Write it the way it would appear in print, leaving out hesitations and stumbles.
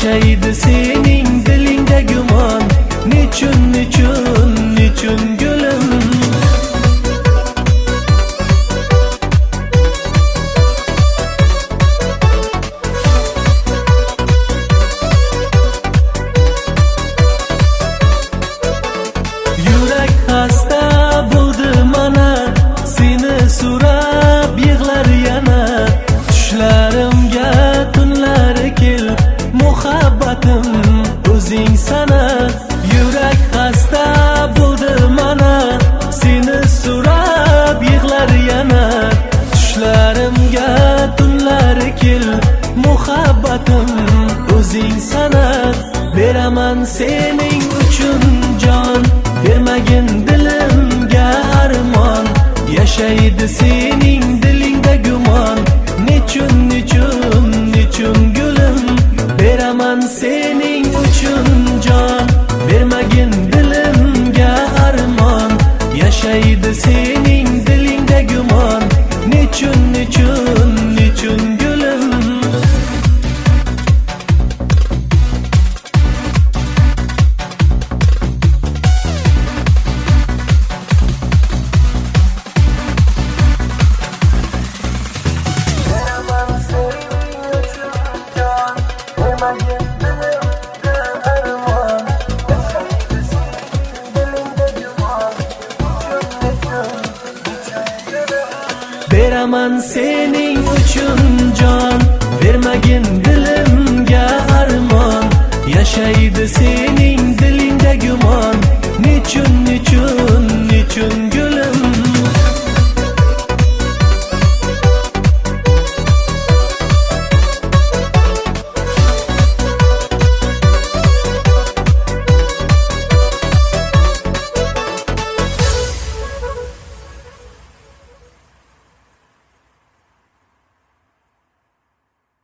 yashaydi sening dilingda gumon. Nechun, nechun, nechun gulim? Yurak xasta bo'ldi mana, seni so'rab yig'lar yana. Tushlarimga tunlari kel, muhabbatim o'zing sana. Yurak xasta bo'ldi mana, seni so'rab yig'lar yana. Tushlarimga tunlari kel, muhabbatim o'zing sana. Beraman sening uchun jon, bermagin dilimga armon. Yashaydi sening dilingda gumon. Nechun, nechun, nechun gulim? Beraman sening uchun jon, bermagin dilimga armon. Yashaydi sening dilingda gumon. Nechun, nechun, nechun gulim? Beraman sening uchun jon, bermagin dilimga armon. Yashaydi sening